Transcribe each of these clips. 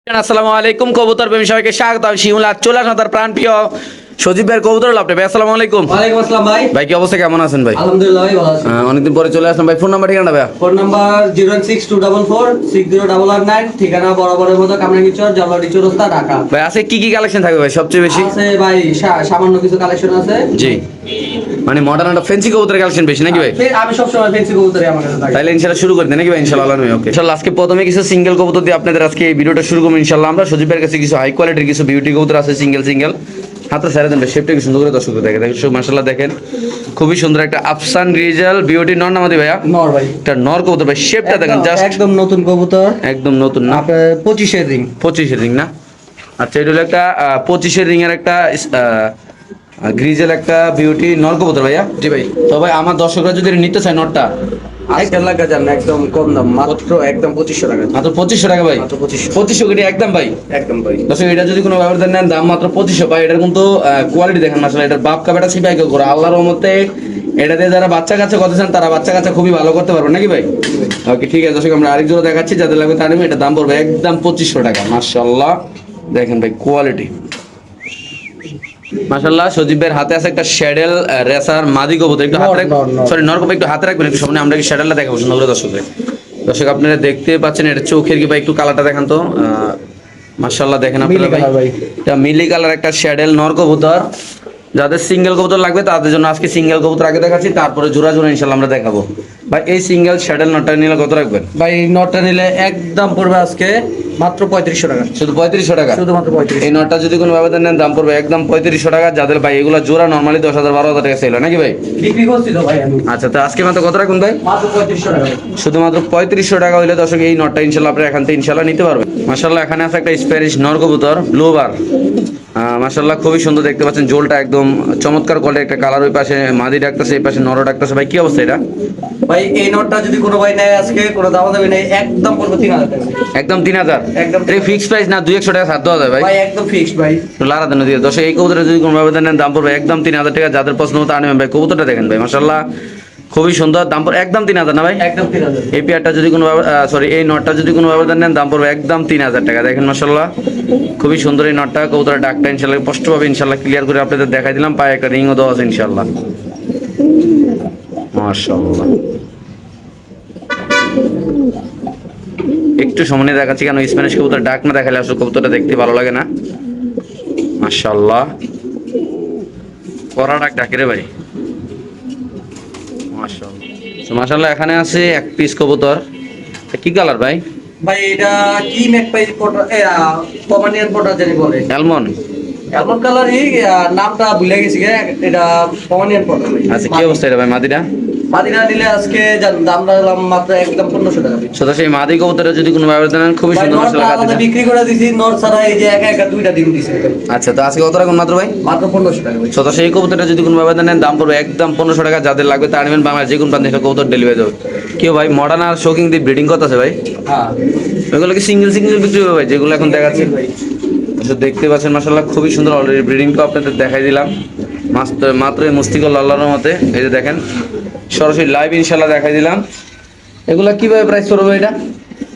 আসসালামু আলাইকুম কবুতর প্রেমী সবাইকে স্বাগত। আমি শিমুল আজ চলে আসলাম তার প্রাণ প্রিয় সজীব ভাইয়ের কবুতর লাভটা ভাই। আসসালামু আলাইকুম। ওয়ালাইকুম আসসালাম ভাই। ভাই কি অবস্থা, কেমন আছেন ভাই? আলহামদুলিল্লাহ ভাই ভালো আছি। অনেকদিন পরে চলে আসলাম ভাই। ফোন নাম্বার ঠিকানা ভাই? ফোন নাম্বার 01624460889, ঠিকানা বরাবরের মতো কামরাঙ্গীরচর, জলবাড়ি চৌরাস্তা, ঢাকা। ভাই আছে কি কি কালেকশন থাকবে ভাই সবচেয়ে বেশি? আছে ভাই সামান্য কিছু কালেকশন আছে। জি, মানে মডার্ন একটা ফ্যান্সি কবুতরের কালেকশন বেশি নাকি ভাই? আমি সবসময় ফেন্সি কবুতরই আমার কাছে থাকে। তাহলে ইনশাআল্লাহ শুরু করে দেন নাকি ভাই? ইনশাআল্লাহ ওকে ইনশাআল্লাহ আজকে প্রথমে কিছু সিঙ্গেল কবুতর দিয়ে আপনাদের আজকে এই ভিডিওটা শুরু করব ইনশাআল্লাহ। আমরা সজীব ভাইয়ের কাছে কিছু হাই কোয়ালিটির কিছু বিউটি কবুতর আছে সিঙ্গেল হাতে ছেড়ে দেন ভাই। শেপটা কি সুন্দর করে দর্শক দেখে দেখেন, মাশাআল্লাহ দেখেন খুবই সুন্দর একটা আফসান গ্রিজেল বিউটি নর নামাদি ভাইয়া। নর ভাই, এটা নর কবুতর ভাই, শেপটা দেখেন জাস্ট একদম নতুন কবুতর, একদম নতুন না? আপনার 25 এর রিং। 25 রিং না? আচ্ছা, এটা হলো একটা 25 রিং এর একটা গ্রিজেল একটা বিউটি নর কবুতর ভাইয়া। জি ভাই। তো ভাই আমার দর্শকরা যদি নিতে চায় নরটা, আজকাল লাগা যান একদম কম দাম, মাত্র একদম 2500 টাকা। মাত্র 2500 টাকা ভাই? মাত্র 2500। 2500 কেটে একদম ভাই? একদম ভাই। দর্শক এটা যদি কোনো ব্যবধান নেন দাম মাত্র 2500 ভাই। এটার কিন্তু কোয়ালিটি দেখেন মাশাআল্লাহ, এটার বাপ কাপড়টা ছিপাই করে আল্লাহর রহমতে এটা দিয়ে যারা বাচ্চা কাচ্চা করতেছেন তারা বাচ্চা কাচ্চা খুবই ভালো করতে পারবেন নাকি ভাই? ওকে ঠিক আছে দর্শক, আমরা আরেক জোড়া দেখাচ্ছি, যাদের লাগবে তার এটা দাম পড়বে একদম 2500 টাকা। মাশাআল্লাহ দেখেন ভাই কোয়ালিটি মাশাআল্লাহ। সজীবের হাতে আছে একটা শ্যাডেল রেসার মাদি কবুতর, একটু হাতে রাখ, সরি নর কবুতর একটু হাতে রাখবেন একটু সামনে, আমরা কি শ্যাডেলটা দেখাবো সুন্দর করে দর্শকদের। দর্শক আপনারা দেখতে পাচ্ছেন এটা চোখের কি ভাই, একটু কালারটা দেখান তো। মাশাআল্লাহ দেখেন আপনারা ভাই, এটা মিলি কালার একটা শ্যাডেল নর কবুতর। যাদের সিঙ্গেল কবুতর লাগবে তাদের জন্য আজকে সিঙ্গেল কবুতর আগে দেখাচ্ছি, তারপরে জোড়া জোড়া ইনশাআল্লাহ আমরা দেখাবো। ভাই এই সিঙ্গেল শ্যাডেল নটটা নিলে কত রাখবেন? ভাই নটটা নিলে একদম পড়বে আজকে মাত্র 3500 টাকা। শুধু 3500 টাকা? শুধুমাত্র 3500। এই নটটা যদি কোনো ব্যবধান নেন দাম পড়বে একদম 3500 টাকা। যাদের ভাই এগুলো জোড়া নরমালি 10,000 12,000 টাকা সেল হয় নাকি ভাই? বিক্রি করছিল ভাই আমি। আচ্ছা, তো আজকে মাত্র কত রাখুন ভাই? মাত্র 3500 টাকা। শুধুমাত্র 3500 টাকা হইলে দর্শক এই নটটা ইনশাআল্লাহ আপনারা এখান থেকে ইনশাআল্লাহ নিতে পারবেন। মাশাআল্লাহ এখানে আছে একটা স্প্যানিশ নর কবুতর ব্লু বার। মাশাআল্লাহ খুবই সুন্দর দেখতে পাচ্ছেন, জোলটা একদম চমৎকার কোয়ালিটির একটা কালার। ওই পাশে মাদি ডাকতেছে, এই পাশে নর ডাকতেছে। ভাই কি অবস্থা এটা? ভাই এই নোটটা যদি কোনো ভাই নেয় আজকে কোনো দাম দেবে নেই, একদম পড়বে 3000 টাকা। একদম 3000? একদম এই ফিক্সড প্রাইস না? 200 টাকা ছাড় দেওয়া যায় ভাই? ভাই একদম ফিক্সড ভাই। লারা দেন দিয়ে দর্শক এই কবুতরের যদি কোনো ব্যবধান নেন দাম পড়বে একদম 3000 টাকা। যাদের পছন্দ মতো আনবেন ভাই। কবুতরটা দেখেন ভাই মাশাআল্লাহ খুবই সুন্দর, দাম পড়বে একদম 3000 না ভাই? একদম 3000। এই পেয়ারটা যদি কোনো সরি এই নটটা যদি কোনো ব্যবধান নেন দাম পড়বে একদম 3000 টাকা। দেখেন মাশাআল্লাহ খুবই সুন্দর এই নটটা। কবুতরের ডাকটা ইনশাআল্লাহ স্পষ্টভাবে ইনশাআল্লাহ ক্লিয়ার করে আপনাদের দেখাই দিলাম। পায়ে একটা রিংও দেওয়া আছে ইনশাআল্লাহ। মাশাআল্লাহ একটু সামনে দেখাচ্ছি কেন, স্প্যানিশ কবুতর ডাক না দেখালে আসলে কবুতরটা দেখতে ভালো লাগে না। মাশাআল্লাহ কড়া ডাক ডাকে রে ভাই। মাশাআল্লাহ এখানে আছে এক পিস কবুতর। কি কালার ভাই? ভাই এটা কি ম্যাকপাই পটা, পমানিয়ান পটা জানি বলে, অ্যালমন্ড এমন কালারই নামটা ভুলে গেছি গে, এটা পমানিয়ান পটা ভাই। আচ্ছা, কি অবস্থা এটা ভাই মাদিটা? মাদিনা নিলে আজকে দাম রাখলাম মাত্র একদম 1500 টাকা। সেটা সেই মাদি কবুতরের যদি কোনো ব্যবধান নেন খুবই সুন্দর মাশাআল্লাহ আলাদা বিক্রি করে দিছি, নর ছাড়া এই যে একা একা দুইটা ডিম দিছে। আচ্ছা, তো আজকে কত রাখুন মাত্র ভাই? মাত্র 1500 টাকা ভাই। সেটা সেই কবুতরটা যদি কোনো ব্যবধান নেন দাম পড়বে একদম 1500 টাকা। যাদের লাগবে তার নেবেন, বাংলাদেশ যে কোনো প্রান্তে কবুতর ডেলিভারি দেবে। কেউ ভাই মডার্ন আর শোকিং দিয়ে ব্রিডিং করতেছে ভাই? হ্যাঁ, ওইগুলো কি সিঙ্গেল বিক্রি হবে ভাই যেগুলো এখন দেখাচ্ছি? দেখতে পাচ্ছেন মাশাআল্লাহ খুবই সুন্দর, অলরেডি ব্রিডিংটা আপনাদের দেখাই দিলাম মাত্র এই মুস্তিকুল আল্লাহর মতে। এই যে দেখেন সরাসরি লাইভ ইনশাআল্লাহ দেখাই দিলাম। এগুলা কিভাবে প্রাইস করবে এটা?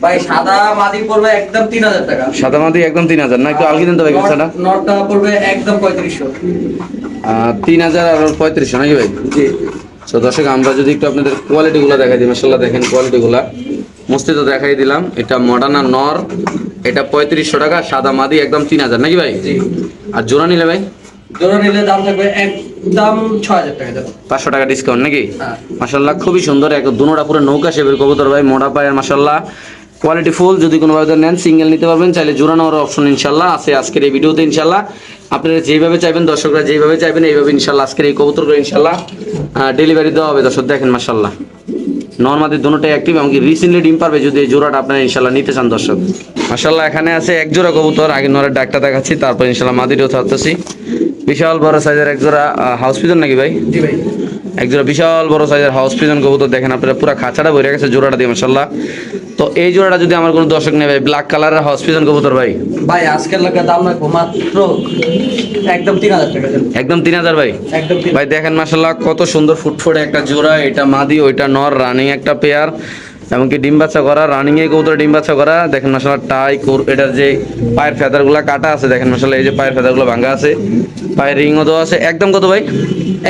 ভাই সাদা মাদি পড়বে একদম 3000 টাকা। সাদা মাদি একদম 3000 না? একটু আলগি দেন তো ভাই সাদা। নরটা পড়বে একদম 3500। 3000 আর 3500 নাকি ভাই? জি। তো দর্শক আমরা যদি একটু আপনাদের কোয়ালিটিগুলো দেখাই দিই, মাশাআল্লাহ দেখেন কোয়ালিটিগুলো মস্তি তো দেখাই দিলাম। এটা মডার্ন আর নর, এটা 3500 টাকা। সাদা মাদি একদম 3000 নাকি ভাই? জি। আর জোড়া নিলে ভাই? জোড়া নিলে দাম থাকবে একদম 6000 টাকা দাম। 500 টাকা ডিসকাউন্ট নাকি? হ্যাঁ। মাশাআল্লাহ খুবই সুন্দর, এক দুনোটা পুরো নৌকা শেপের কবুতর ভাই, মোটা পায়ের মাশাআল্লাহ কোয়ালিটি ফুল। যদি কোনো ভাবে নেন সিঙ্গেল নিতে পারবেন, চাইলে জোড়া নেওয়ার অপশন ইনশাআল্লাহ আছে আজকের এই ভিডিওতে ইনশাআল্লাহ। আপনারা যেভাবে চাইবেন, দর্শকরা যেভাবে চাইবেন এইভাবে ইনশাআল্লাহ আজকের এই কবুতরগুলো ইনশাআল্লাহ ডেলিভারি দেওয়া হবে। দর্শক দেখেন মাশাআল্লাহ নরমাদি দুটোটাই অ্যাক্টিভ, এমনকি রিসেন্টলি ডিম পারবে যদি এই জোড়াটা আপনারা ইনশাআল্লাহ নিতে চান। দর্শক মাশাআল্লাহ এখানে আছে এক জোড়া কবুতর, আগে নরের ডাকটা দেখাচ্ছি তারপর ইনশাআল্লাহ মাদিটাও ছাড়তেছি। বিশাল বড় সাইজের এক জোড়া হাউস পিজন নাকি ভাই? জি ভাই। এক জোড়া বিশাল বড় সাইজের হাউস পিজন কবুতর দেখেন আপনারা, পুরো খাঁচাটা ভরে গেছে জোড়াটা দিয়ে মাশাআল্লাহ। তো এই জোড়াটা যদি আমার কোনো দর্শক নেয় ভাই, ব্ল্যাক কালারের হাউস পিজন কবুতর ভাই, ভাই আজকের লাগা দাম রাখবো মাত্র একদম 3000 টাকা দেন। একদম 3000 ভাই? একদম ভাই দেখেন মাশাআল্লাহ কত সুন্দর ফুটফুটে একটা জোড়া। এটা মাদি, ওইটা নর, রানিং একটা পেয়ার। এমনকি ডিম বাচ্চা করা, রানিং এ কবুতর ডিম বাচ্চা করা। দেখেন মাশাআল্লাহ টাই এটার যে পায়ের ফেদারগুলো কাটা আছে, দেখেন মাশাআল্লাহ এই যে পায়ের ফেদারগুলো ভাঙা আছে, পায়ের রিংও দেওয়া আছে। একদম কত ভাই?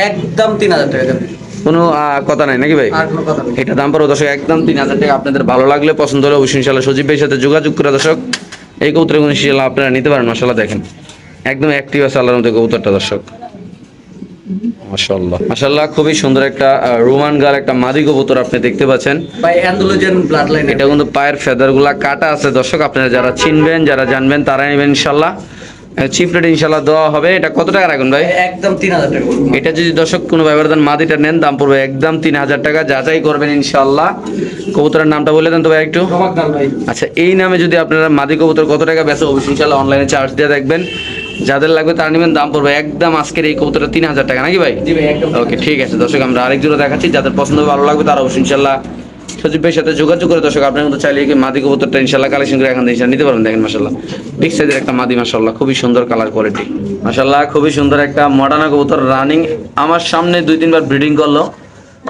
একদম 3000 টাকা দেন। কোনো কথা নাই নাকি ভাই? আর কোনো কথা নেই। এটা দাম পড়বে দর্শক একদম 3000 টাকা। আপনাদের ভালো লাগলে পছন্দ হলে অবশ্যই ইনশাআল্লাহ সজীব ভাইয়ের সাথে যোগাযোগ করে দর্শক এই কবুতরগুলো ইনশাআল্লাহ আপনারা নিতে পারেন। মাশাআল্লাহ দেখেন একদম অ্যাক্টিভ আছে আল্লাহর মধ্যে কবুতরটা দর্শক। মাশাআল্লাহ মাশাআল্লাহ খুবই সুন্দর একটা রোমান গার একটা মাদি কবুতর আপনি দেখতে পাচ্ছেন ভাই অ্যান্ডোলোজেন ব্লাড লাইন। এটা কিন্তু পায়ের ফেদারগুলা কাটা আছে দর্শক। আপনারা যারা চিনবেন যারা জানবেন তারাই নেবেন ইনশাআল্লাহ। চিপ রেট ইনশাআল্লাহ দেওয়া হবে। এটা কত টাকা রাখুন ভাই? একদম 3000 টাকা বলবো। এটা যদি দর্শক কোনো ব্যবধান মাদিটা নেন দাম পড়বে একদম 3000 টাকা। যাচাই করবেন ইনশাআল্লাহ। কবুতরের নামটা বলে দেন তো ভাই একটু। রমাকদার ভাই। আচ্ছা এই নামে যদি আপনারা মাদি কবুতর কত টাকা বেচে অবশ্যই ইনশাআল্লাহ অনলাইনে চার্জ দিয়ে দেখবেন। যাদের লাগবে তারা নেবেন। দাম পড়বে একদম আজকের এই কবুতরটা 3000 টাকা নাকি ভাই? জি ভাই একদম। ওকে ঠিক আছে দর্শক, আমরা আরেক জোড়া দেখাচ্ছি। যাদের পছন্দ হবে ভালো লাগবে তারা অবশ্যই ইনশাআল্লাহ সজীব ভাইয়ের সাথে যোগাযোগ করে দর্শক আপনার কিন্তু চাইলে কি মাদি কবুতরটা ইনশাআল্লাহ কালেকশন করে এখান থেকে ইনশাআল্লাহ নিতে পারবেন। দেখেন মাশাআল্লাহ বিগ সাইজের একটা মাদি, মাশাআল্লাহ খুবই সুন্দর কালার কোয়ালিটি, মাশাআল্লাহ খুবই সুন্দর একটা মডার্না কবুতর রানিং। আমার সামনে 2-3 বার ব্রিডিং করলো,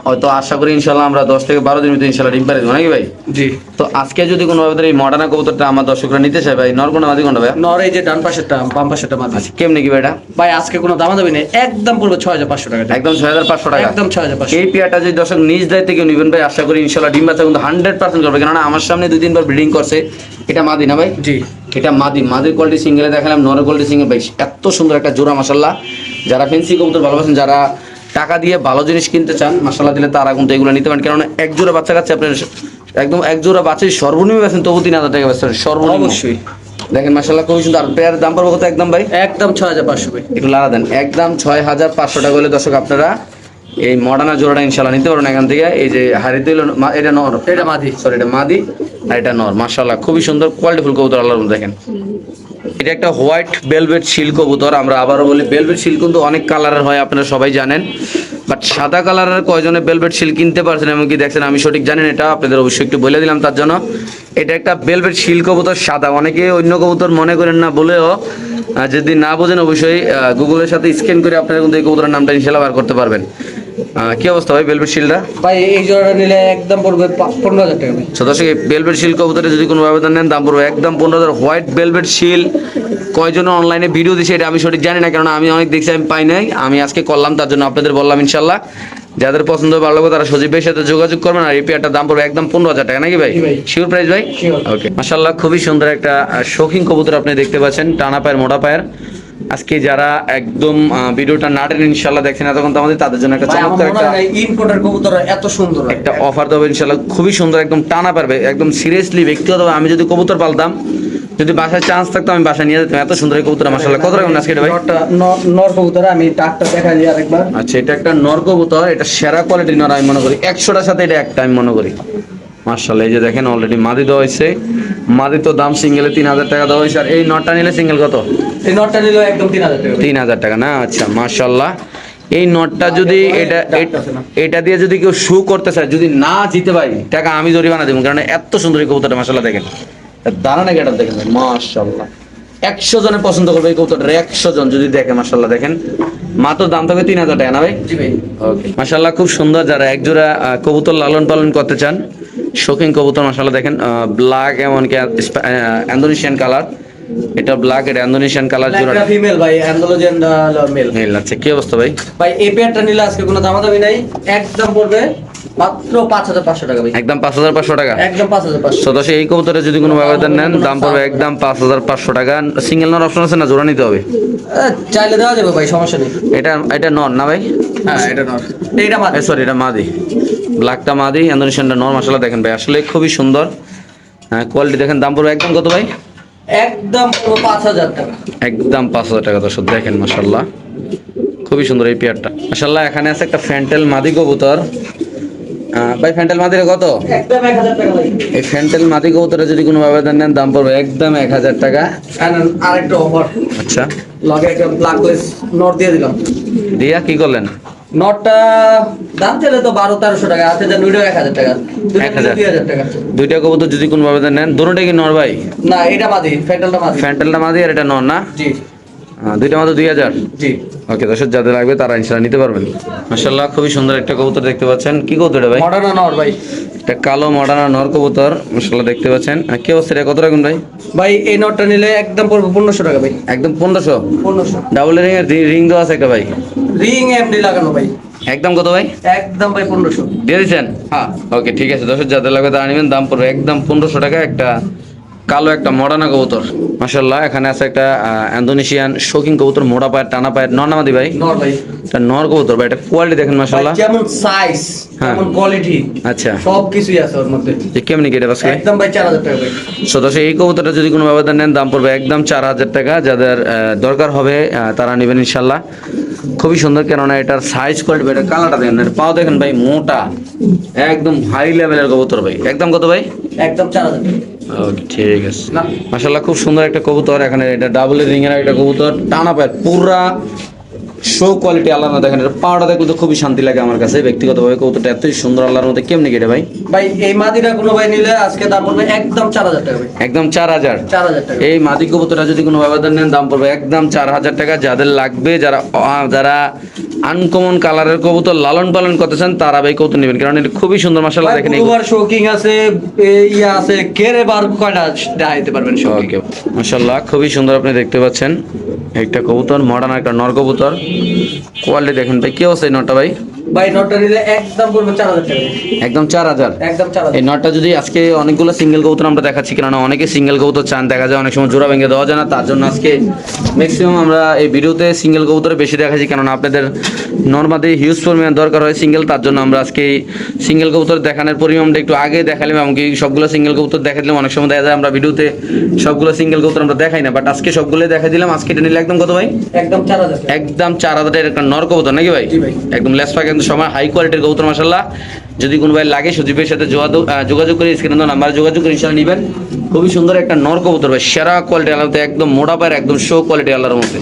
হয়তো আশা করি ইনশাআল্লাহ আমরা 10 থেকে 12 দিনের ভিতরে ইনশাআল্লাহ ডিম পাড়ে দেবো নাকি ভাই? জি। তো আজকে যদি কোনো ভাবে এই মডার্না কবুতরটা আমার দর্শকরা নিতে চায় ভাই, নর কোনটা মাদি কোনটা ভাই? নর এই যে ডান পাশেরটা বাম পাশেরটা মাঝে। আচ্ছা কেমনে কি ভাই এটা? ভাই আজকে কোনো দামাদামি নেই, একদম পড়বে 6500 টাকা। একদম 6500 টাকা। একদম 6500। এই পেয়ারটা যদি দর্শক নিজ দায়িত্বে কেউ নিবেন ভাই, আশা করি ইনশাআল্লাহ ডিম বাচ্চা কিন্তু 100% করবে। কেননা আমার সামনে 2-3 বার ব্রিডিং করছে। এটা মাদি না ভাই? জি। এটা মাদির কোয়ালিটি সিঙ্গেলে দেখালাম, নরের কোয়ালিটি সিঙ্গেল ভাই এত সুন্দর একটা জোড়া মাশাআল্লাহ। যারা ফেন্সি কবুতর ভালোবাসেন, যারা টাকা দিয়ে ভালো জিনিস কিনতে চান মাশাআল্লাহ দিলে তারা কিন্তু এগুলো নিতে পারেন। কারণ এক জোড়া বাচ্চা কাছে আপনার একদম এক জোড়া বাচ্চা সর্বনিম্ন বেছেন তবু 3000 টাকা বেচেন সর্বনিম্ন। অবশ্যই। দেখেন মাশাআল্লাহ খুবই সুন্দর। আর পেয়ারের দাম পড়বে কত একদম ভাই? একদম 6500 ভাই। একটু লাড়া দেন। একদম 6500 টাকা হলে দর্শক আপনারা এই মডার্না জোড়াটা ইনশাআল্লাহ নিতে পারবেন এখান থেকে। এই যে হারিতে হলো এটা নর, এটা মাদি। সরি এটা মাদি আর এটা নর। মাশাআল্লাহ খুবই সুন্দর কোয়ালিটিফুল কবুতর আল্লাহর মধ্যে দেখেন। এটা একটা হোয়াইট ভেলভেট শিল কবুতর। আমরা আবারও বলি ভেলভেট শিল কিন্তু অনেক কালারের হয় আপনারা সবাই জানেন, বাট সাদা কালারের কয়জনে ভেলভেট শিল কিনতে পারছেন এমনকি দেখছেন আমি সঠিক জানেন, এটা আপনাদের অবশ্যই একটু বলে দিলাম তার জন্য। এটা একটা ভেলভেট শিল কবুতর সাদা, অনেকে অন্য কবুতর মনে করেন না বলেও যদি না বোঝেন অবশ্যই গুগলের সাথে স্ক্যান করে আপনারা কিন্তু এই কবুতরের নামটা ইনশাআল্লাহ বার করতে পারবেন। কি অবস্থা ভাই ভেলভেট শিলটা? ভাই এই জোড়াটা নিলে একদম পড়বে 15000 টাকা ভাই। দর্শক এই ভেলভেট শিল কবুতরে যদি কোনো আবেদন নেন দাম পড়বে একদম 15000। হোয়াইট ভেলভেট শিল কয়জন অনলাইনে ভিডিও দিছে এটা আমি সঠিক জানি না, কারণ আমি অনেক দেখছি আমি পাই নাই, আমি আজকে করলাম তার জন্য আপনাদের বললাম ইনশাআল্লাহ। যাদের পছন্দ ভালো লাগবে তারা সজীব ভাইয়ের সাথে যোগাযোগ করবেন। আর এই পেয়ারটার দাম পড়বে একদম 15000 টাকা নাকি ভাই? জি ভাই। শিওর প্রাইস ভাই? Sure। ওকে মাশাআল্লাহ খুবই সুন্দর একটা শৌখিন কবুতর আপনি দেখতে পাচ্ছেন, টানা পায়ের মোটা পায়ের। আজকে যারা একদম ভিডিওটা না টেনে ইনশাআল্লাহ দেখছেন এতক্ষণ তো আমাদের তাদের জন্য একটা ভাই আমার চমৎকার মনে একটা হয় ইম্পোর্টার কবুতর এত সুন্দর হয়। একটা অফার দেবো ইনশাআল্লাহ। খুবই সুন্দর একদম টানা পারবে একদম সিরিয়াসলি। ব্যক্তিগতভাবে আমি যদি কবুতর পালতাম, যদি বাসায় চান্স থাকতো আমি বাসায় নিয়ে যেতাম। এত সুন্দর এই কবুতর মাশাআল্লাহ। কত রাখবেন আজকে এটা ভাই? নর কবুতর আমি ডাকটা দেখা দিই আরেকবার। আচ্ছা এটা একটা নর কবুতর, এটা সেরা কোয়ালিটির নর আমি মনে করি। 100টার সাথে এটা একটা আমি মনে করি মাশাআল্লাহ। এই যে দেখেন অলরেডি মাদি দেওয়া হয়েছে। মাদি তো দাম সিঙ্গেলে 3000 টাকা দেওয়া হয়েছে। আর এই নটটা নিলে সিঙ্গেল কত? এই নরটা নিলে একদম 3000 টাকা ভাই। 3000 টাকা না? আচ্ছা মাশাআল্লাহ। এই নটটা যদি এটা ডাকতেছে না। এটা দিয়ে যদি কেউ শু করতে চায়, যদি না জিতে ভাই টাকা আমি জরিমানা দেবো, কারণ এত সুন্দর এই কবুতরটা মাশাআল্লাহ। দেখেন দাঁড়ানো গেটআপ দেখেন ভাই মাশাআল্লাহ। 100 জনে পছন্দ করবে এই কবুতরটা, 100 জন যদি দেখে মাশাআল্লাহ। দেখেন মাত্র দাম থাকবে 3000 টাকা না ভাই? জি ভাই। ওকে মাশাআল্লাহ খুব সুন্দর। যারা একজোড়া কবুতর লালন পালন করতে চান, শৌখিন কবুতর মাশাআল্লাহ। দেখেন ব্ল্যাক এমনকি ইন্দোনেশিয়ান কালার, এটা ব্ল্যাক এটা ইন্দোনেশিয়ান কালার জোড়া একটা ফিমেল ভাই অ্যান্ডোলোজেন মেল। মেল। আচ্ছা কি অবস্থা ভাই? ভাই এই পেয়ারটা নিলে আজকে কোনো দামাদামি নাই, একদম পড়বে মাত্র 5500 টাকা ভাই। একদম 5500 টাকা। একদম 5500। সদস্য এই কবুতরে যদি কোনো ব্যবধান নেন দাম পড়বে একদম 5500 টাকা। সিঙ্গেল নর অপশন আছে না জোড়া নিতে হবে? চাইলে দেওয়া যাবে ভাই, সমস্যা নেই। এটা নর না ভাই? হ্যাঁ এটা নর, এইটা মাদি। সরি এটা মাদি। ব্ল্যাকটা মাদি, ইন্দোনেশিয়ানটা নর মাশাআল্লাহ। দেখেন ভাই আসলে খুবই সুন্দর কোয়ালিটি। দেখেন দাম পড়বে একদম কত ভাই? একদম পুরো 5000 টাকা। একদম 5000 টাকা দর্শক। দেখেন মাশাআল্লাহ খুবই সুন্দর এই পেয়ারটা মাশাআল্লাহ। এখানে আছে একটা ফ্যান্টেল মাদি কবুতর। ভাই ফ্যান্টেল মাদির কত? একদম 1000 টাকা ভাই। এই ফ্যান্টেল মাদি কবুতরে যদি কোনো ব্যবধান নেন দাম পড়বে একদম 1000 টাকা। আরেকটা অফার, আচ্ছা লগে একটা ব্ল্যাকলেস নট দিয়ে দিলাম। দিয়া কি করলেন? নটটা দাম চাইলে তো 1200-1300 টাকা আছে, যা দুইটা 1000 টাকা, দুইটা 1000 2000 টাকা। দুইটা কবুতর যদি কোনো ব্যবধান নেন, দুটোটাই কি নর ভাই? না এটা মাদি, ফ্যান্টেলটা মাদি। ফ্যান্টেলটা মাদি আর এটা নর না? জি। দুইটা মাত্র 2000। জি ওকে, দর্শক যাদের লাগবে তারা ইনশাআল্লাহ নিতে পারবেন। মাশাআল্লাহ খুবই সুন্দর একটা কবুতর দেখতে পাচ্ছেন। কি কবুতর এটা ভাই? মডার্ন নর ভাই। একটা কালো মডার্ন নর কবুতর মাশাআল্লাহ দেখতে পাচ্ছেন। আর কি অবস্থা, এটা কত রাখুন ভাই? ভাই এই নটটা নিলে একদম পড়বে 1500 টাকা ভাই। একদম 1500। 1500 ডাবল রিং এর রিং দেওয়া আছে একটা ভাই। রিং এমনি লাগানো ভাই। একদম কত ভাই? একদম ভাই 1500 দিয়ে দিচ্ছেন? হ্যাঁ। ওকে ঠিক আছে, দর্শক যাদের লাগবে তারা নেবেন, দাম পড়বে একদম 1500 টাকা। একটা কালো একটা মডার্না কবুতর মাশাআল্লাহ। এখানে আছে একটা ইন্দোনেশিয়ান শৌখিন কবুতর, মোড়া পায়ের টানা পায়ের, নর নামাদি ভাই? নর ভাই। এটা নর কবুতর ভাই, এটা কোয়ালিটি দেখেন ভাই মাশাআল্লাহ। যেমন সাইজ হ্যাঁ। যেমন কোয়ালিটি আচ্ছা, সব কিছুই আছে ওর মধ্যে। যে কেমনি কেটে বাস ভাই? একদম ভাই 4000 টাকা ভাই। সো দর্শক এই কবুতরটা যদি কোনো ব্যবধান নেন দাম পড়বে একদম 4000 টাকা। যাদের দরকার হবে তারা নেবেন ইনশাল্লাহ। খুবই সুন্দর, কেননা এটার সাইজ কোয়ালিটি, এটা কালারটা দেখেন, এর পাও দেখেন ভাই, মোটা একদম হাই লেভেলের কবুতর ভাই। একদম কত ভাই? একদম 4000 টাকা। ওকে ঠিক আছে। না। মাশাআল্লাহ খুব সুন্দর একটা কবুতর। এখানে এটা ডাবল রিং এর একটা কবুতর, টানা পায়ের, পুরা শো কোয়ালিটি আল্লাহ দেখেন। এটা পাওয়াটা দেখলে তো খুবই শান্তি লাগে আমার কাছে ব্যক্তিগতভাবে। কবুতরটা এতই সুন্দর আল্লাহর মধ্যে, কেমনি কেটে ভাই? ভাই এই মাদিরা কোনো ভাই নিলে আজকে দাম পড়বে একদম 4000 টাকা ভাই। একদম 4000। 4000 টাকা। এই মাদি কবুতরটা যদি কোনো ব্যবধান নেন দাম পড়বে একদম 4000 টাকা। যাদের লাগবে, যারা আনকমন কালারের কবুতর লালন পালন করতে চান তারা ভাই কবুতর নেবেন, কারণ এটা খুবই সুন্দর মাশাআল্লাহ দেখেন। ব্লুবার শোকিং আছে, ইয়া আছে, কেরে বার কয়টা দেখাইতে পারবেন শোকিং। ওকে মাশাআল্লাহ খুবই সুন্দর, আপনি দেখতে পাচ্ছেন একটা কবুতর, মডার্ন একটা নর কবুতর। কোয়ালিটি দেখেন ভাই, কি অবস্থা এই নরটা ভাই? ভাই নটটা নিলে একদম পড়বে 4000 টাকা। একদম 4000। একদম 4000। এই নটটা যদি আজকে অনেকগুলো সিঙ্গেল কবুতর আমরা দেখাচ্ছি, কেননা অনেকে সিঙ্গেল কবুতর চান, দেখা যায় অনেক সময় জোড়া ভেঙে দেওয়া যায় না, তার জন্য আজকে ম্যাক্সিমাম আমরা এই ভিডিওতে সিঙ্গেল কবুতর বেশি দেখাচ্ছি, কেননা আপনাদের নর্মালি হিউজ পরিমাণ দরকার হয় সিঙ্গেল, তার জন্য আমরা আজকে সিঙ্গেল কবুতর দেখানোর পরিমাণটা একটু আগে দেখালাম। এমনকি সবগুলো সিঙ্গেল কবুতর দেখা দিলাম, অনেক সময় দেখা যায় আমরা ভিডিওতে সবগুলো সিঙ্গেল কবুতর আমরা দেখাই না, বাট আজকে সবগুলো দেখা দিলাম। আজকে এটা নিলে একদম কত ভাই? একদম 4000 টাকা। একদম 4000 টাকার একটা নর কবুতর নাকি ভাই? জি ভাই। একদম লেস পাক, একদম সময় হাই কোয়ালিটির কবুতর মাশাআল্লাহ। যদি কোনো ভাই লাগে সজীবের সাথে যোগাযোগ করে স্ক্রিনে দেওয়া নাম্বারে যোগাযোগ করে ইনশাআল্লাহ নেবেন। খুবই সুন্দর একটা নর কবুতর ভাই, সেরা কোয়ালিটি আলাদা, একদম মোটা পায়ের, একদম শো কোয়ালিটি আল্লাহর মধ্যে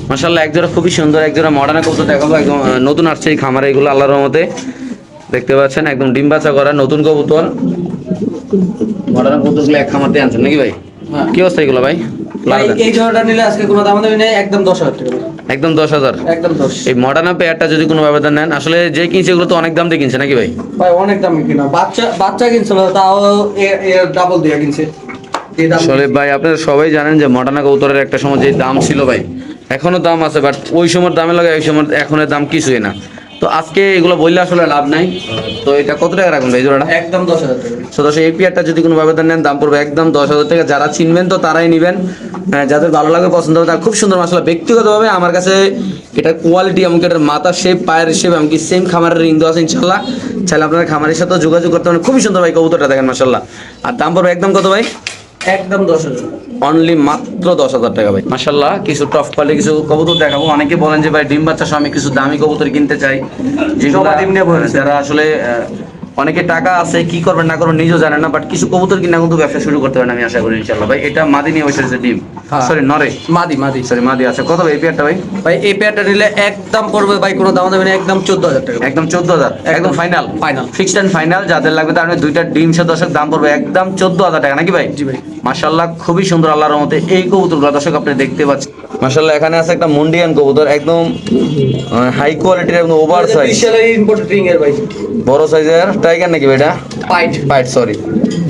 মাশাআল্লাহ। একজোড়া খুবই সুন্দর, একজোড়া মডার্ন কবুতর দেখাবো, একদম নতুন আসছে এই খামারে এগুলো আল্লাহর মধ্যে। দেখতে পাচ্ছেন একদম ডিম বাচ্চা করা নতুন কবুতর। মডার্ন কবুতরগুলো এক খামারতে আনছেন নাকি ভাই? হ্যাঁ। কি অবস্থা এগুলো ভাই? ভাই এই জোড়াটা নিলে আজকে কোনো দাম দেবে না, একদম 10000 টাকা ভাই। একদম 10000। একদম 10। এই মডার্ন পেয়ারটা যদি কোনো ব্যবধান নেন, আসলে যে কিনছে এগুলো তো অনেক দাম দিয়ে কিনছে নাকি ভাই? ভাই অনেক দামি কিনা, বাচ্চা কিনছিল তাও এর ডাবল দিয়ে কিনছে। এই দাম আসলে ভাই আপনারা সবাই জানেন যে মডার্ন কবুতরের একটা সময় যে দাম ছিল ভাই, এখনো দাম আছে, বাট ওই সময়ের দামে লাগে এই সময় এখনের দাম কিছুই না। তো আজকে এগুলো বললে আসলে লাভ নাই। তো এটা কত টাকা রাখুন ভাই জোড়াটা? একদম 10000 টাকা। সদস্য এই পেয়ারটা যদি কোনো ব্যবধান নেন দাম পড়বে একদম 10000 টাকা। যারা চিনবেন তো তারাই নেবেন, যাদের ভালো লাগে পছন্দ হবে তারা। খুব সুন্দর মাশাআল্লাহ, ব্যক্তিগতভাবে আমার কাছে এটার কোয়ালিটি, এমনকি এটার মাথা শেপ, পায়ের শেপ, এমনকি সেম খামারের রিং দেওয়া আছে ইনশাআল্লাহ। চাইলে আপনারা খামারের সাথে যোগাযোগ করতে পারেন। খুবই সুন্দর ভাই কবুতরটা দেখেন মাশাআল্লাহ। আর দাম পড়বে একদম কত ভাই? একদম 10000। অনলি মাত্র 10000 টাকা ভাই মাশাআল্লাহ। কিছু টপ কোয়ালিটি কিছু কবুতর দেখাবো। অনেকে বলেন যে ভাই ডিম বাচ্চা সহ আমি কিছু দামি কবুতর কিনতে চাই, যেগুলো সবাই ডিম নিয়ে বসেছে। যারা আসলে অনেকে টাকা আছে, কি করবেন না করবেন নিজেও জানেন না, বাট কিছু কবুতর কিনা কিন্তু ব্যবসা শুরু করতে পারেন আমি আশা করি ইনশাআল্লাহ ভাই। এটা মাদি নিয়ে বসেছে ডিম, হ্যাঁ। সরি নরে, মাদি। সরি মাদি আছে। কত ভাই এই পেয়ারটা ভাই? ভাই এই পেয়ারটা নিলে একদম পড়বে ভাই কোনো দাম দেবে না, একদম 14000 টাকা। একদম 14000, একদম final. Final. Fixed and final. যাদের লাগবে তার মানে দুইটা ডিম সহ দর্শক দাম পড়বে একদম 14000 টাকা নাকি ভাই? জি ভাই। মাশাআল্লাহ খুবই সুন্দর আল্লাহর রহমতে এই কবুতরগুলো দর্শক আপনি দেখতে পাচ্ছেন মাশাআল্লাহ। এখানে আছে একটা মুন্ডিয়ান কবুতর, একদম হাই কোয়ালিটির, একদম ওভার সাইজ, বিশাল ইম্পোর্টেড রিং এর ভাই। বড় সাইজের টাইগার নাকি ভাই? এটা পাইট সরি।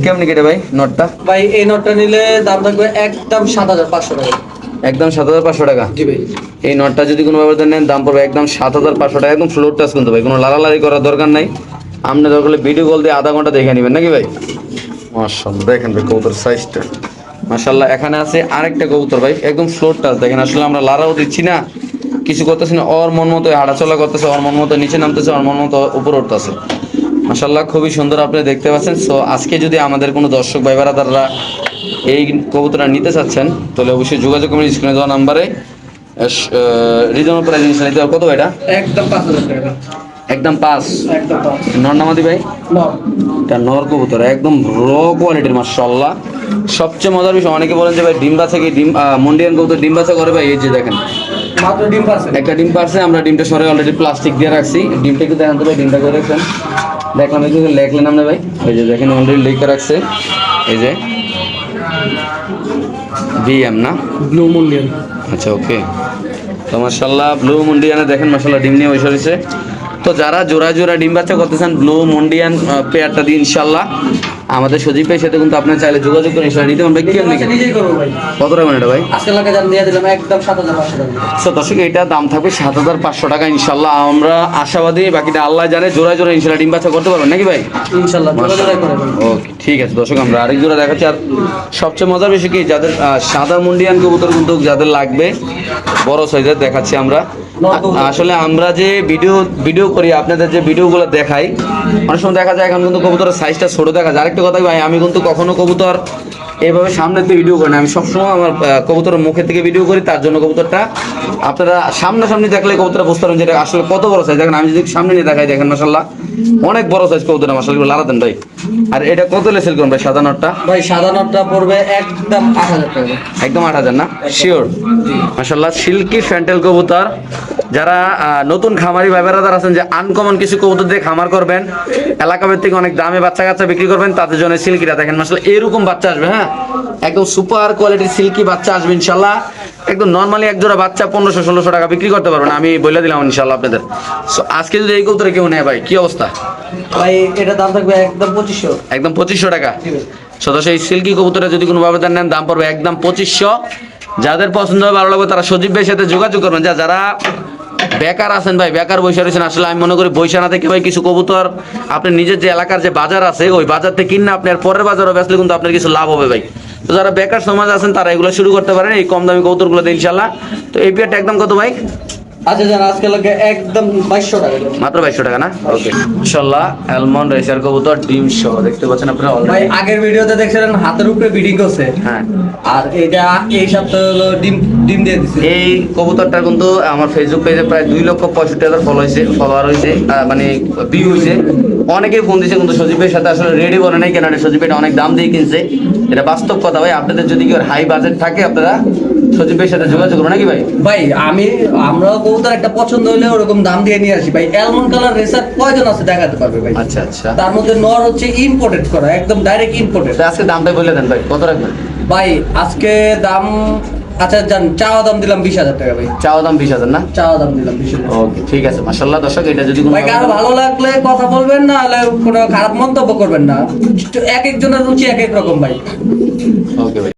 কেমনি কেটে ভাই নটটা? ভাই এই নটটা নিলে দাম থাকবে একদম 7500 টাকা। একদম 7500 টাকা। জি ভাই। এই নটটা যদি কোনো ব্যবধান নেন দাম পড়বে একদম 7500 টাকা। একদম ফ্লোর টাচ কিন্তু ভাই, কোনো লাড়ালাড়ি করার দরকার নাই। আপনি দরকার হলে ভিডিও কল দিয়ে আধা ঘন্টা দেখে নেবেন নাকি ভাই? মাশাআল্লাহ দেখেন ভাই কবুতর সাইজটা মাশাআল্লাহ। এখানে আছে আরেকটা কবুতর ভাই, একদম ফ্লোর টাচ দেখেন। আসলে আমরা লাড়াও দিচ্ছি না, কিছু করতেছি না, ওর মন মতো হাঁটাচলা করতেছে, ওর মন মতো নিচে নামতেছে, ওর মন মতো উপরে উঠতেছে মাশাআল্লাহ। খুবই সুন্দর আপনি দেখতে পাচ্ছেন। সো আজকে যদি আমাদের কোনো দর্শক ভাই বারাদাররা এই কবুতরটা নিতে চাচ্ছেন তাহলে অবশ্যই যোগাযোগ করবেন স্ক্রিনে দেওয়া নাম্বারে। রিজনেবল প্রাইস নিতে হবে। কত ভাই এটা? একদম 5000 টাকা। একদম 5। একদম 5। নর নামাদি ভাই? নর। এটা নর কবুতর, একদম র কোয়ালিটির মাশাআল্লাহ। সবচেয়ে মজার বিষয়, অনেকে বলেন যে ভাই ডিম বাচ্চা কি ডিম মুন্ডিয়ান কবুতর ডিম বাচ্চা করে ভাই? এই যে দেখেন মাত্র ডিম পারছে। একটা ডিম পারছে, আমরা ডিমটা সরে অলরেডি প্লাস্টিক দিয়ে রাখছি। ডিমটা একটু দেখান তো ভাই, ডিমটা করে রাখছেন দেখলাম, একটু লেখলেন আমরা ভাই। এই যে দেখেন অলরেডি লিখে রাখছে, এই যে বিএম না? ব্লু মুন্ডিয়ান। আচ্ছা ওকে। তো মাশাআল্লাহ ব্লু মুন্ডিয়ানে দেখেন মাশাআল্লাহ ডিম নিয়ে বসে রয়েছে। তো যারা জোড়া জোড়া ডিম বাচ্চা করতেছেন ব্লু মুন্ডিয়ান পেয়ারটা দিয়ে ইনশাআল্লাহ আমাদের সজীব ভাই সাথে কিন্তু আপনার চাইলে যোগাযোগ করে ইনশাআল্লাহ নিতে পারবেন। কি আপনি নিজেই করবো ভাই। কত টাকা এটা ভাই? আজকে লাগে জান দিয়ে দিলাম একদম 7500 টাকা। তো দর্শক এটা দাম থাকবে 7500 টাকা ইনশাআল্লাহ। আমরা আশাবাদী, বাকিটা আল্লাহ জানে। জোড়া জোড়া ইনশাআল্লাহ ডিম বাচ্চা করতে পারবেন নাকি ভাই? ইনশাআল্লাহ জোড়া জোড়া করে ভাই। ওকে ঠিক আছে দর্শক, আমরা আরেক জোড়া দেখাচ্ছি। আর সবচেয়ে মজার বিষয় কি, যাদের সাদা মুন্ডিয়ান কবুতর কিন্তু যাদের লাগবে বড় সাইজের দেখাচ্ছি আমরা। আসলে আমরা যে ভিডিও করি, আপনাদের যে ভিডিওগুলো দেখাই, অনেক সময় দেখা যায় এখন কিন্তু কবুতরের সাইজটা ছোট দেখা যায়। আরেকটা কথা ভাই, আমি কিন্তু কখনো কবুতর এইভাবে সামনে থেকে ভিডিও করি না। আমি সবসময় আমার কবুতরের মুখে থেকে ভিডিও করি। তার জন্য কবুতরটা আপনারা সামনাসামনি দেখলে কবুতরটা বুঝতে পারবেন যেটা আসলে কত বড় সাইজ। দেখেন আমি যদি সামনে নিয়ে দেখাই, দেখেন মাশাআল্লাহ অনেক বড় সাইজ কবুতর মাশাআল্লাহ। লারা দেন ভাই। আর এটা কত লেসেল করুন ভাই সাদা নটটা? ভাই সাদা নটটা পড়বে একদম 8000 টাকা। একদম 8000 না? শিওর? মাশাআল্লাহ সিল্কি ফ্যান্টেল কবুতর। যারা নতুন খামারি ভাই বেড়াদার আছেন যে আনকমন কিছু কবুতর দিয়ে খামার করবেন, এলাকা থেকে অনেক দামে বাচ্চা কাচ্চা বিক্রি করবেন, তাদের জন্য সিল্কিটা দেখেন মাশাআল্লাহ এরকম বাচ্চা আসবে। হ্যাঁ একদম সুপার কোয়ালিটির সিল্কি বাচ্চা আসবে ইনশাআল্লাহ। একদম নরমালি এক জোড়া বাচ্চা 1500-1600 টাকা বিক্রি করতে পারবেন, আমি বলে দিলাম ইনশাআল্লাহ আপনাদের। সো আজকে যদি এই কবুতরে কেউ নেয় ভাই, কি অবস্থা? ভাই এটা দাম থাকবে একদম 2500। একদম 2500 টাকা। সদস্য এই সিল্কি কবুতরে যদি কোনো বাবাদার নেন দাম পড়বে একদম 2500। যাদের পছন্দ হবে ভালো লাগবে তারা সজীব ভাইয়ের সাথে যোগাযোগ করবেন। যারা বেকার আছেন ভাই, বেকার বসে রয়েছেন, আসলে আমি মনে করি বৈশা না থেকে ভাই কিছু কবুতর আপনি নিজের যে এলাকার যে বাজার আছে ওই বাজার থেকে কিনে আপনি আর পরের বাজারও বেচলে কিন্তু আপনার কিছু লাভ হবে ভাই। তো যারা বেকার সমাজ আছেন তারা এগুলো শুরু করতে পারেন এই কম দামি কবুতরগুলো দিয়ে ইনশাআল্লাহ। তো এই পেয়ারটা একদম কত ভাই? আচ্ছা জান আজকে লাগে একদম 2200 টাকা। মাত্র 2200 টাকা না? ওকে ইনশাআল্লাহ। অ্যালমন্ড রেসার কবুতর ডিম সহ দেখতে পাচ্ছেন আপনারা ভাই অলরেডি। আগের ভিডিওতে দেখছিলেন হাতের উপরে বিডিং করছে। হ্যাঁ আর এটা এই সপ্তাহে হলো ডিম দিয়ে দিছে। এই কবুতরটা কিন্তু আমার ফেসবুক পেজে প্রায় 2,65,000 ফলোয়ার হয়েছে, মানে ভিউ হয়েছে। অনেকেই ফোন দিয়েছে কিন্তু সজীবের সাথে আসলে রেডি বলে নাই কেন, সজীব এটা অনেক দাম দিয়ে কিনছে। এটা বাস্তব কথা ভাই। আপনাদের যদি কেউ হাই বাজেট থাকে আপনারা সজীবের সাথে যোগাযোগ করুন নাকি ভাই? ভাই আমরাও কবুতর একটা পছন্দ হলে ওরকম দাম দিয়ে নিয়ে আসি ভাই। অ্যালমন্ড কালার রেসার কয়জন আছে দেখাতে পারবে ভাই? আচ্ছা আচ্ছা। তার মধ্যে নর হচ্ছে ইম্পোর্টেড করা, একদম ডাইরেক্ট ইম্পোর্টেড। তো আজকে দামটাই বলে দেন ভাই, কত রাখবেন ভাই আজকে দাম আচ্ছা জান চাওয়া দাম দিলাম 20000 টাকা ভাই। চাওয়া দাম 20,000 না? চাওয়া দাম দিলাম 20000। ওকে ঠিক আছে মাশাআল্লাহ। দর্শক এটা যদি কোনো ভাই কারো ভালো লাগলে কথা বলবেন না, হলে কোনো খারাপ মন্তব্য করবেন না। এক একজনের রুচি এক এক রকম ভাই। ওকে ভাই।